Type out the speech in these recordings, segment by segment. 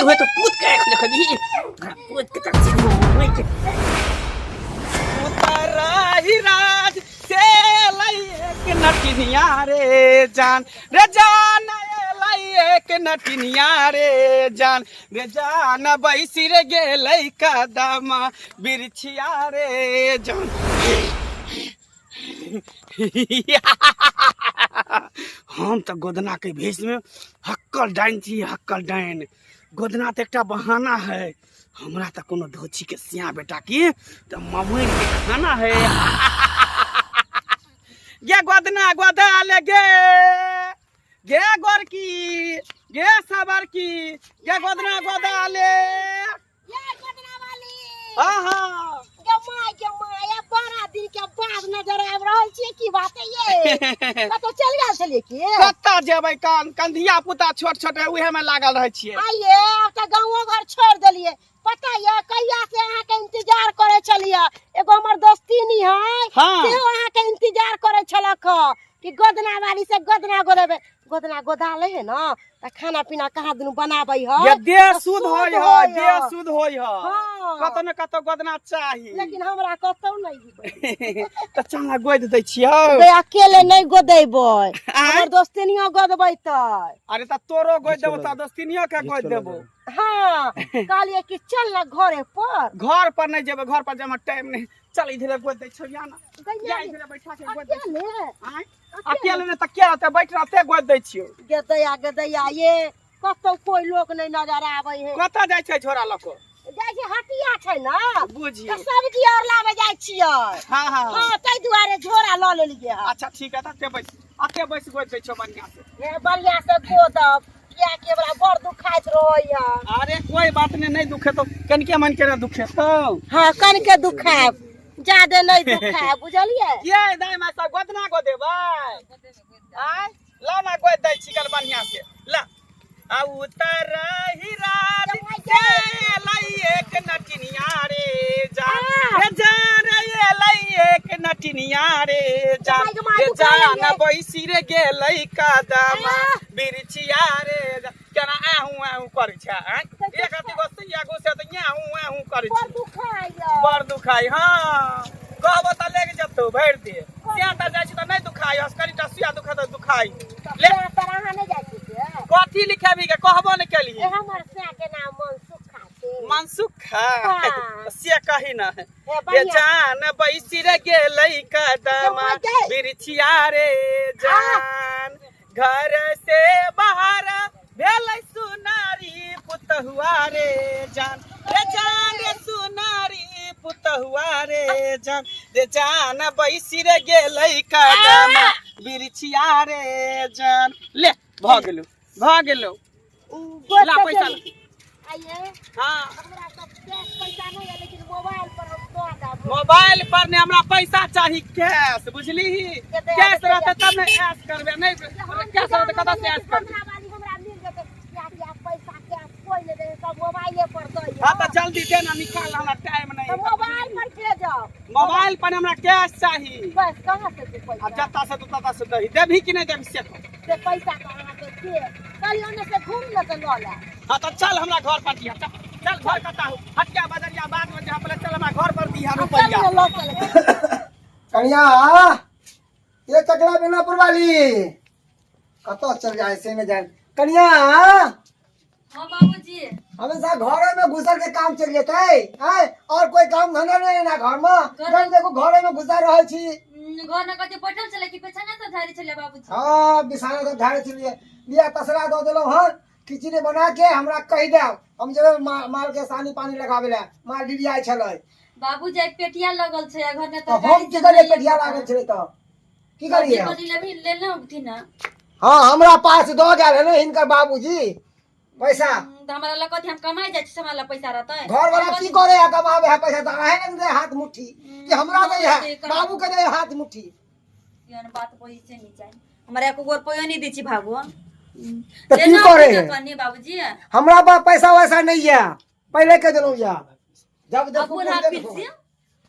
हुए तो पूत के खली पूत के तक नहीं के उतारा ही राज से लइए के नटिनिया रे जान एक नटिनिया रे जान बैसी रे गेलै कदमा बिरछिया रे जान हम तो गोदना के भेष में हक्कल डाइन थी हक्कल डाइन गोदना तो एक बहाना है हमरा तो कोनो धोची के सिया बेटा की तो ममुन के खाना है ये गोदना गोदा ले गे गोरकी गे सबर की गे गोदना गोदा ले ये गोदना वाली हां हां ये बड़ा दिन के बाद नजर आब रहल छी की बात है ये कतो चल गेल छलिए की कत्ता जेबै कंधिया पुता छोट छोट उहे में लागल रहै छियै आइए त गांवो घर छोड़ देलिए पता है कहिया से अहाँ के इंतजार करे छलिए एगो हमर दोस्तीनी है से अहाँ के इंतजार करे छलक कि गोदना वाली से गोदना गोदेबे गोदना गोदाले है ना त खाना पीना कहाँ दुनु बनाबै ह ये दे शुद्ध होय ह दे शुद्ध होय ह कतो न कतो गोदना चाही लेकिन हमरा कतो नहीं दिबै त चंगा गोद दै छियौ बे अकेले नहीं गोदेबै हमर दोस्तीनियो गोदबै त अरे त तोरो गोद देबो त दोस्तीनियो के गोद देबो हां कहलिए कि चल ना घर पर नहीं जेबे घर पर जमा टाइम नहीं चल इधर गोद दै छौ या ना या इधर बैठा के गोद दे अकेले ने त क्या होता बैठ रहते गोद दै छियौ गदैया ये कतो कोई लोग नहीं नजर आबै है कत जाय छै छोरा लको जाय छै हटिया छै ना बुझी त सब्जी और लाबे जाय छियै हां हां हां तै दुआरे झोरा ल लेलिए अच्छा ठीक है त अते बैस गोद दै छौ बढ़िया से ए बढ़िया से गोदब किया के बड़ा बड़ दुखाइत रहैया अरे कोई बात नहीं दुखे तो कनके मन के दुखे तो हां कनके दुखाब ज्यादा नहीं दुखाब बुझलिए ये दाई मा सब गोदना गो देबै आय ला ना गोद दै छी कल बढ़िया से ला आ उतर ही रात से लई एक नटिनिया रे जान ये लई एक नटिनिया रे जान बैसी रे गेलै कदमा बिरछिया रे केना आहू करै छै एक अति गो सिया गो से त आहू करै छै बड़ दुखाई हां कहबो त लेके जतो भर दे क्या त जाय छी त नहीं दुखाई अस्करी त सुया दुखा त दुखाई ले तरह नहीं जाय छी कथी लिखाबी के कहबो न केली हमर से के नाम मनसुखा से कही ना ये जान बैसी रे गेलै कदमा बिरछिया रे जान घर से बाहर भेलै सुनारी पुतहुआ रे जान रे सुनारी पुतहुआ रे जान बैसी रे गेलै कदमा बिरछिया रे जान ले भ गेलो ला पैसा आइए हां हमरा सब पैसा नहीं है लेकिन मोबाइल पर हम दो देब मोबाइल पर ने हमरा पैसा चाही कैश बुझली कैश रहते तब ने ऐश करबे नहीं कैश रहते कत से ऐश करबे हमरा मिल जेते या पैसा कैश कोई नहीं दे सब मोबाइले पर दो हां त जल्दी दे ना निकाल हमरा टाइम नहीं तो मोबाइल पर भेजो मोबाइल पर हमरा कैश चाही बस कहां से दे पैसा अब जत्ता से तता से दही देभी कि नहीं देभी से पैसा कहां से दे कल ओने से घूम ले तो ल ले हां त चल हमरा घर पर दिया चल घर कता हो हटिया बजरिया बाद में जहां पहले चल हमरा घर पर दिया रुपया कन्या ये चकला बिना पुरवाली कतो चल जाए से में जाए कन्या हां बाबूजी हमेशा घर में घुसर के काम चल जेतै हैं और कोई काम धंधा नहीं ना घर में घर देखो घर में घुसा रहल छी घर न कते बैठल छले कि पेछाना तो धारी छले बाबूजी हां बिछाना तो धारे छलिए बिया तसरा दो देलो हन खिचड़ी बना के हमरा कहि दे हम जेबे माल के सानी पानी लगावे ले माल डिडिया छले बाबूजी एक पेटिया लगल छै घर में तो हम के करे पेटिया लागल छले तो की करिए बड़ी लेभी ले ले उठी ना हां हमरा पास दो गेल है इनकर बाबूजी पैसा तो हमरा लकत हम कमाई जाय छै हमरा पैसा रहतै घर वाला की करे है कमावे है पैसा त है न दे हाथ मुट्ठी कि हमरा दे है बाबू के दे हाथ मुट्ठी यार बात कोई से नहीं चाहिए हमरा एको गोर पयो नहीं दी छी भागो तो की करे कनी बाबूजी हमरा पास पैसा वैसा नहीं है पहले के देलौ या जब देखो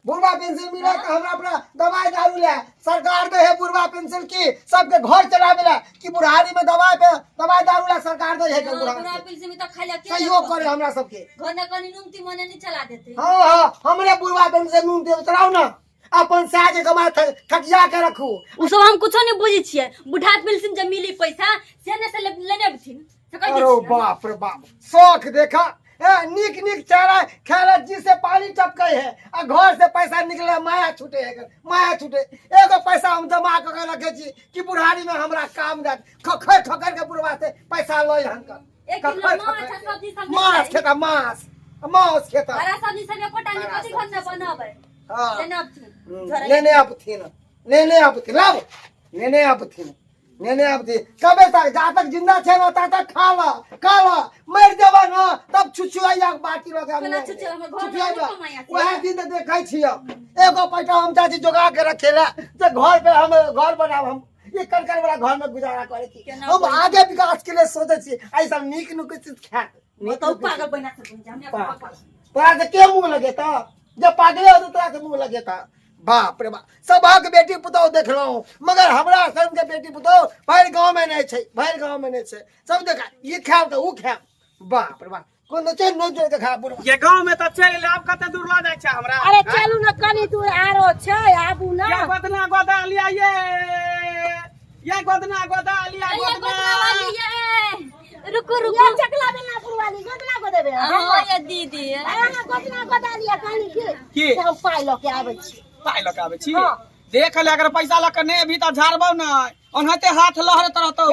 बुढ़ा पेंशन मिले तो हमरा अपना दवाई दारू ले सरकार दे है बुढ़वा पेंशन की सबके घर चलावे ला कि बुढ़ारी में दवाई दारू ला सरकार दे है बुढ़ा बुढ़ा पेंशन में तो खाली सहयोग करे हमरा सबके घर न कनी नुमती मने नहीं चला देते। हाँ हमरे बुढ़वा पेंशन नून दे चलाओ ना अपन साज कमा थकिया के रखू। उ सब हम कुछो नहीं बुझी छिए। बुढ़ा पेंशन जे मिली पैसा से ने से लेने बथिन से कह अरे बाप रे बाप शौक देखा निक चारा खेला जिससे पानी टपके है और घर से पैसा निकले माया छूटे एगो पैसा हम जमा करके रखे छी कि बुढ़ारी में हमरा काम दे खखर के बुढ़वा से पैसा लय हनकर एक किलो माछ खेता माछ खेता बड़ा सब्जी सब कोटा नहीं कथि घर न बनावे हां लेने अब थी कबे तक जा तक जिंदा छे ना ता तक खा ला मर देबा ना तब छुछुआइया बाटी लगा वह दिन देखै छियै एगो पैसा हम चाची जोगा के रखेला जे घर पे हम घर बनाब हम ये करकर वाला घर में गुजारा करे छी हम आगे विकास के लिए सोचे छी ऐसा नीक नुक चीज खा तो पागल बना सकूं तोरा के के मुंह लगेता जब पागले हो तो तोरा के मुंह लगेता। बाप रे बाप सबक बेटी पुतौ देखलो मगर हमरा सन के बेटी पुतौ भर गांव में नहीं छै सब देखा ये खाओ तो ऊ खाओ। बाप रे बाप कोन नो जो देखा बुढ़वा ये गांव में त चल आब कते दूर ला जाय छै हमरा। अरे चलू ना कनी दूर आरो छै आबू ना ये गोदना गोदा लिया ये गोदना वाली ये रुको ये चकला बेना पुरवाली गोदना को देबे हां ये दीदी हां गोदना गोदा लिया कनी की से हम पाइ ल के आबै छी पाइ ल के आबै छी देख ले अगर पैसा ल के ने भी त झाड़बौ न ओनहते हाथ लहरत रहतौ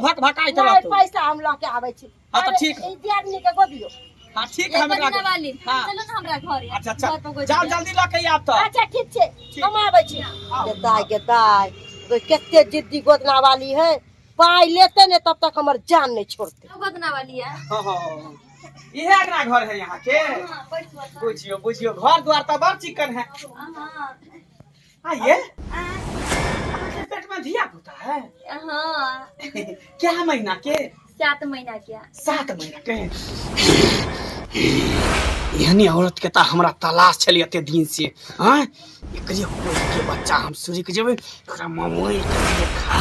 भक भकाइत रहतौ पैसा हम ल के आबै छी। हां त ठीक ई दियादनी के गोदियो हां ठीक है हमरा वाली हां चलो ना हमरा घर अच्छा जाओ जल्दी ल के आब त अच्छा ठीक छै हम आबै छी। गेदाय तो केते जिद्दी गोदना वाली है पाइ लेते ने तब तक हमर जान नहीं छोड़ते। गोदना वाली है हां इहे अगना घर है यहाँ के बुझियो घर द्वार त बड़ चिकन है। हां आइए आपके पेट में धिया पुता है हां क्या महीना के 7 महीना के 7 महीना के यानी औरत के ता हमरा तलाश छली एते दिन से हां एकरे कोई के बच्चा हम सूरी के जेबै ओकरा ममोई के खा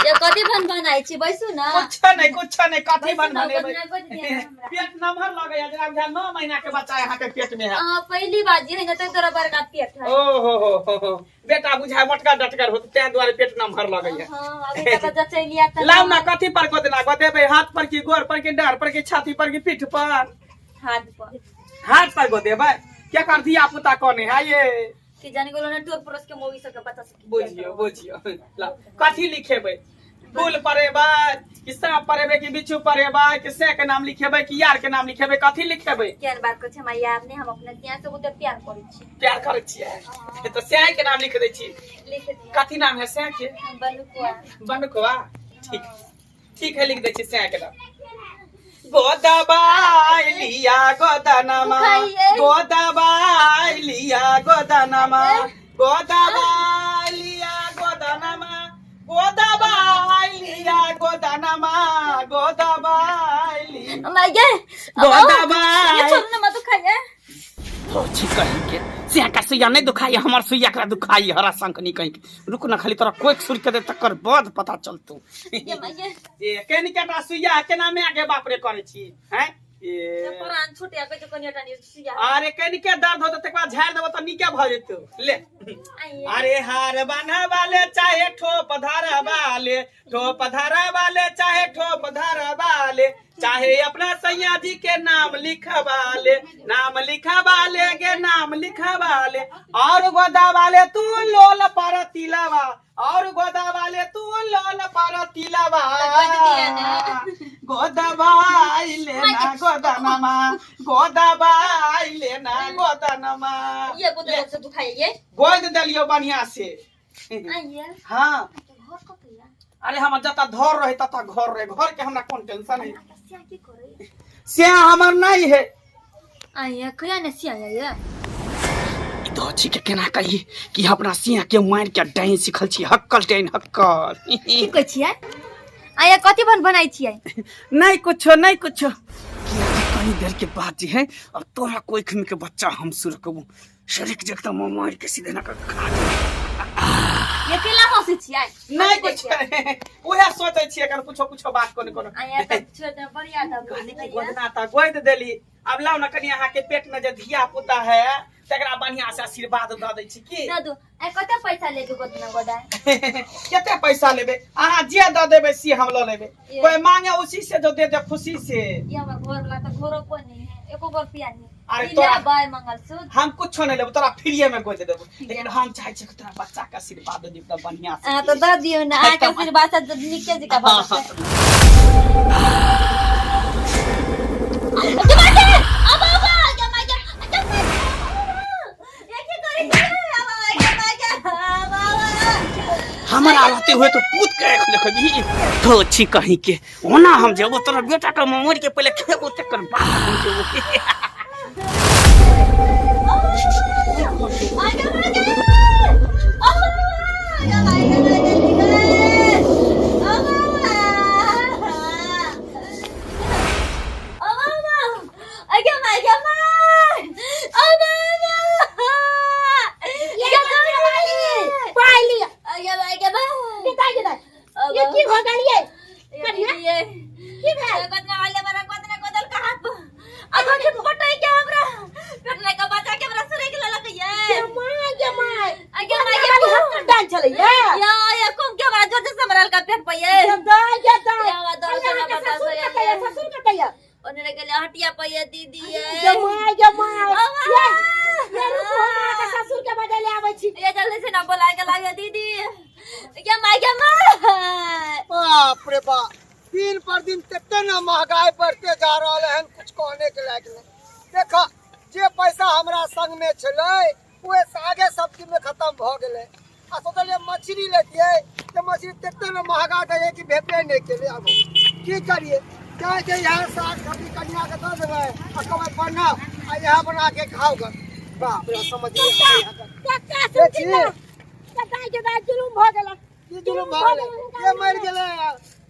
ये कथि बनाई छी बैसु ना कुछ नहीं कथि बनेबै पेट नमहर लगे है जरा 9 महीना के बच्चा यहाँ के पेट में है। हां पहली बार जी है न तो तोरा बड़का पेट है। ओ हो बेटा बुझाय मोटका डटकर होत ते द्वारे पेट नमहर लगे है। हां अभी तक जचैलिया त लाउ ना कथि पर गोदना गोदेबै हाथ पर की गोर पर की डार पर की छाती पर की पीठ पर हाथ पर गोदेबै क्या कर दिया पुता कोने है ये कि जाने को ना टोर परस के मूवी सब बता सकी बुझियो ला कथि लिखेबै फूल परेबै कि सांप परेबै कि बिच्छू परेबै कि से के नाम लिखेबै कि यार के नाम लिखेबै कथि लिखेबै केन बात को छै हमरा याद नै हम अपने ત્યાં से उधर प्यार करै छियै तो से के नाम लिख दै छी लिख दिया कथि नाम है से के बनुकुआ ठीक है लिख दै छी से के नाम गोदबाई लिया गोदनमा गोदबाई लिया गोदनमा गोदबाई लिया गोदनमा गोदबाई लिया गोदनमा गोदबाई लिया मैं ये गोदबाई ये छोड़ ना मत खाइए हो छी कहीं के से का सुइया नहीं दुखाई हमर सुइया करा दुखाई हरा संकनी कहीं रुक ना खाली तोरा कोई सुर के दे तकर बाद पता चलतो ए केनी केटा सुइया के नाम आगे बाप रे करे छी हैं ए पुरान छोटे के जो कनिया टानी सुइया अरे केनी के दर्द होत तक बाद झाड़ देबो त नीके भ जेतो ले अरे हार बना वाले चाहे ठोप धारा वाले चाहे ठोप धारा वाले चाहे अपना सैया जी के नाम लिखवा ले गे नाम लिखवा ले और गोदा वाले तू लोल पर तिलवा और गोदा वाले तू लोल पर तिलवा गोदबाई लेना गोदनमा गोदबाई लेना गोदनमा ये गोदना से दुखाई ये गोद दलियो बढ़िया से आइए हां घर को किया अरे हम जता धर रहे तता घर रहे घर के हमरा कोन टेंशन है सिया की करे से हमर नहीं है आइए कया ने सिया ये तो छी के केना कही कि अपना सिया के मार के डाइन सिखल छी हक्कल डाइन हक्कल की कहै छियै आइए कथि बनाई छियै नहीं कुछ कई देर के बाद जी है अब तोरा कोई खन के बच्चा हम सुर कबू शरीक जगता मार के सीधे ना कर खा ये केला हंसी छियै नहीं कुछ उहे सोचे छिए कर कुछो कुछो बात कोने कोनो आया त छोड़ दे बढ़िया था कहली कि गोदना ता गोद देली अब लाओ ना कनी अहाँ के पेट में जे धिया पुता है तकरा बढ़िया से आशीर्वाद द दै छी की दादू ए कते पैसा लेबे गोदना गोदा केते पैसा लेबे अहाँ जे द देबे सी हम ल लेबे कोई मांगे उसी से जो दे दे खुशी से ये हमर घर ला त घरो को नहीं है एको रुपया नहीं अरे तोरा तोरा बाय मंगलसूत्र हम कुछ नहीं लेबो तोरा फ्रीए में गोद देबो लेकिन हम चाहे छी तोरा बच्चा का आशीर्वाद दी त बढ़िया से तो द दियो ना आ के आशीर्वाद से निके जी का बात है हमारा रहते हुए तो पूत के देखो भी तो छी कहीं के होना हम जेबो तोरा बेटा का मोर के पहले खेबो तक कर बात हम जेबो ये की हो गई ये करिए की भेल गोदना वाले मारा गोदना गोदल कहां अब के पटै के हमरा पेटने का बच्चा के हमरा सरे के ललक ये जमाई आगे मागे हाथ डाल चले या कुम के हमरा जोर से मरल का पेट पे ये दाई या दाई या दर से ना बता सो ये ससुर का कहिया ओने के लिए हटिया पे ये दीदी ये जमाई ये रुको हमारा का ससुर के बदले आवे छी ये जल्दी से ना बोला के लागे दीदी क्या माय बाप रे बाप दिन पर दिन तत्ते ना महंगाई बढ़ते जा रहा है कुछ कहने के लायक नहीं देखा जे पैसा हमरा संग में छले उहे आगे सब्जी में खत्म भ गेले आ सोचलिए मछली लेतिए तो मछली तत्ते ना महंगा दे कि भेटे नहीं के लिए अब की करिए चाहे जे यहाँ साग सब्जी कन्या के दे देबे आ कमाई पन्ना आ यहाँ बना के खाओगे बाप रे समझिए दाई के दाई जुलुम भ गेला की जुलुम भ गेले के मर गेले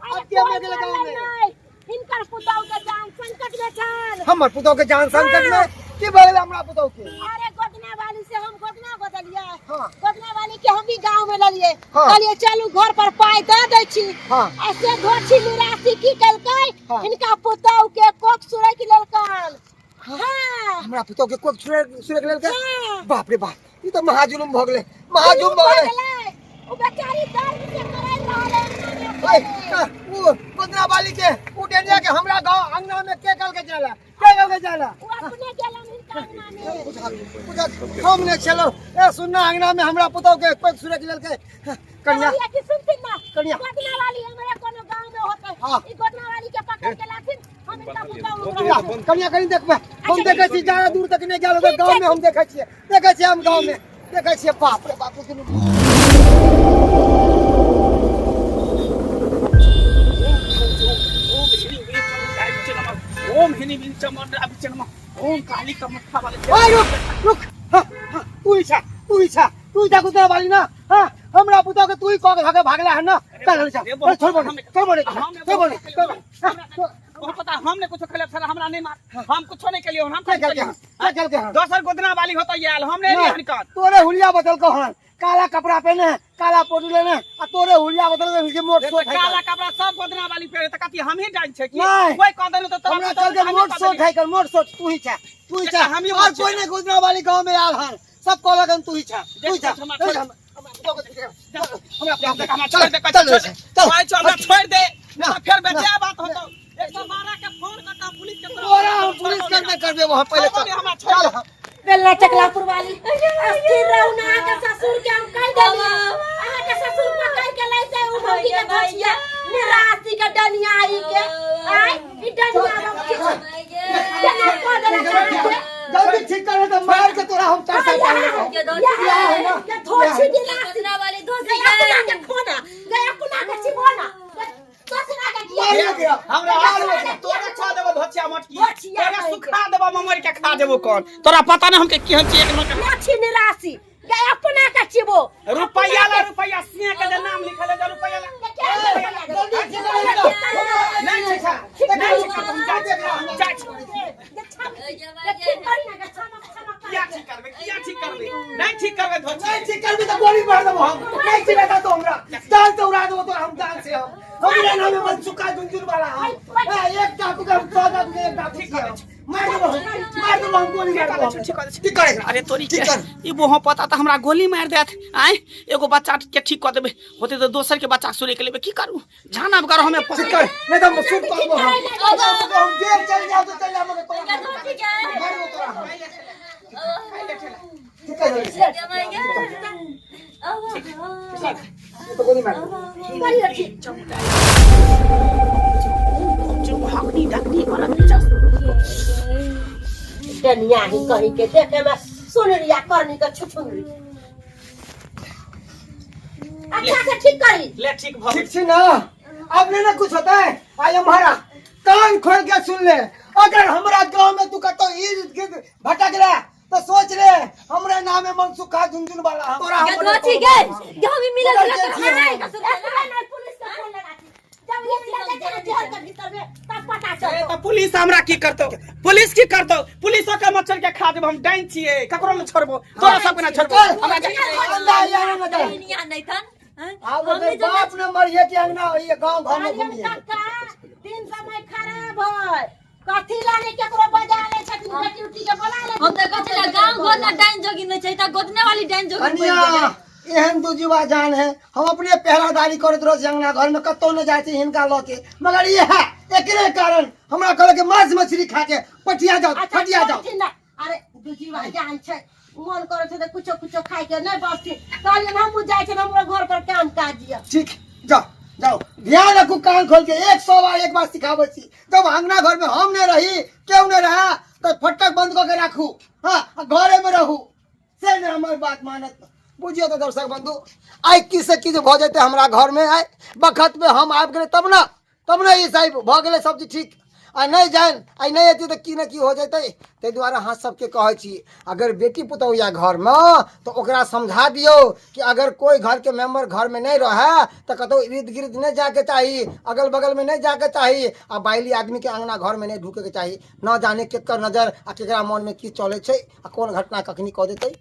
अब के मर गेले गांव में इनकर पुतौ के जान संकट में छन हमर पुतौ के जान संकट में की भइल हमरा पुतौ के अरे गोदना वाली से हम गोदना गोदलिए हां गोदना वाली के हम भी गांव में ललिए हाँ। कहलिए चलू घर पर पाई दे दै छी हां ऐसे धोछी निराशी की कलकै हाँ। इनका पुतौ के कोक सुरै के ललकन हां हमरा पुतौ के कोक सुरे के लेल के हाँ। बाप रे बाप ई तो महाजुलुम भ गेले महाजुलुम भ गेले ओ बेचारी दर्द से करे ओए रहले वो गोदना वाली के उ डेनिया के हमरा गांव अंगना में के कल के जाला वो अपने गेलन इनका अंगना में हमने चलो ए सुनना अंगना में हमरा पुतौ के कोक सुरे के लेल के कन्या ये की सुनती ना कन्या गोदना वाली हमारे कोनो गांव में होते हाँ। ई गोदना वाली के पकड़ के लाथिन हम इनका पुतौ कन्या कहीं देखबे हम देखे छी ज्यादा दूर तक नहीं गेल गांव में हम देखे छी हम गांव में देखे छी बाप रे बाप के ओम हिनी बिन चमन अभिचनमा ओम काली का मक्खा वाले ओए रुक तू ही छा गोदना वाली ना हां हमरा पुतौ के तू ही कह के भागला है ना चल छोड़ पता हमने कुछ खेले था हमरा नहीं मार हम कुछ नहीं कलियो हम चल के दोसर गोदना वाली होता याल हमने नहीं हनकर तोरे हुलिया बदल को हन काला कपड़ा पहने काला पोटू लेने आ तोरे हुलिया बदल के मोट सोट है काला कपड़ा सब गोदना वाली पहने त कथि हम ही डाल छै कि नहीं। कोई कह देलो तो हमरा चल के मोट सोट है कर मोट सोट तू ही छा हम ही और कोई नहीं गोदना वाली गांव में आल हन सब को लगन तू ही छा छोड़ दे फिर बेचा बात होतो 112 के फोन करता पुलिस के पुलिस करने करबे वहां पहले चल बेलना चकलापुर वाली अस्थिर रहुना के ससुर के हम कह देली आहा के ससुर पकड़ के लै से उ भौजी के धोछिया निराशी के डनिया आई के आई ई डनिया हम केना को देला जल्दी ठीक करे तो मार के तोरा हम चार साल के धोछी निराशी गोदना वाली धोसी अपना के खोना गया अपना के चिबोना ससुरा के किया हमरा तोरा खा देबो धोचिया मटकी तोरा सुखा देबो ममर के खा देबो कौन तोरा पता न हमके की हन एक नोट लाठी निराशी गया अपना के चिबो रुपया ला रुपया सिंह के नाम लिखल है रुपया ला नहीं ठीक करबे नहीं ठीक करबे धोचिया ठीक करबी तो गोली मार देबो हम नहीं चिनेगा तो हमरा जान से उड़ा दो तो हम जान से हम हमरे नाम में मनसुखा झुनझुन वाला हम एक टापू का 14 के एक टापू से मार दो हम गोली मार दो ठीक करे अरे तोरी के ई बोह पता त हमरा गोली मार देत आय एगो बच्चा के ठीक कर देबे होते तो दोसर के बच्चा सुले के लेबे की करू जाना अब करो हमें ठीक कर नहीं तो हम शूट करबो हम जेल चल जाओ तो चल जा मगर तो ठीक है मार दो तोरा ठीक है तो गोली मार जो हकनी डकनी करत जा दुनिया ही कही के देखे में सुनरिया करनी का छुछुनरी अच्छा से ठीक करी ले ठीक भ ठीक छी ना अब नहीं ना कुछ होता है आई हमारा कान खोल के सुन ले अगर हमारा गांव में तू कतो इर्द गिर्द भटक रहा तो सोच ले हमरे नाम है मनसुखा झुनझुन वाला तोरा क्या ठीक है गांव में मिला पुलिस का फोन लगा जब ये लगे तेरे जेल के भीतर में तब पता ए चल तो पुलिस हमरा की करतो पुलिस की करतो पुलिस के मच्छर के खा देब हम डाइन छिए ककरो में छोड़बो तोरा सब के ना छोड़बो हमरा नहीं था अब अगर बाप न मरिए के अंगना ये गांव घर में घूमिए दिन समय खराब है कथी लाने केकरो बजा ले छथिन बेटी उठी के बोला ले हम तो कहते गांव घर ना डाइन जोगी नहीं चाहिए गोदने वाली डाइन जोगी कन्या एहन दू जीवा जान है हम अपने पहरादारी करत रह अंगना घर में कतो न जाते हिनका ल के मगर ये है एकरे कारण हमरा कहल के मांस मछली खा के पटिया जाओ फटिया जाओ अरे दू जीवा जान छै मन करे छै त कुछो कुछो खाइ के नहीं बसती कहलिए हम जाय छै हमरो घर पर काम काज दिया ठीक जाओ जाओ ध्यान रखू कान खोल के 100 बार एक बार सिखावे छी जब अंगना घर में हम नहीं रही क्यों नहीं रहा तो फटक बंद करके रखू हां घरे में रहू से ने हमर बात मानत बुझियो तो दर्शक बंधु आई की से की जो भ जते हमरा घर में आए बखत में हम आब गेले तब ना ई साहब भ गेले सब चीज ठीक आ नहीं जान आई नहीं एती तो की न की हो जते ते द्वारा हां सबके कहै छी अगर बेटी पुतौ या घर में तो ओकरा समझा दियो कि अगर कोई घर के मेंबर घर में नहीं रहे तो कतो इर्द गिर्द नहीं जाके चाहिए अगल बगल में नहीं जाके चाहिए आ बाइली आदमी के अंगना घर में नहीं ढुके के चाहिए न जाने केकर नजर आ केकरा मन में की चले छै आ कोन घटना कखनी क देतै।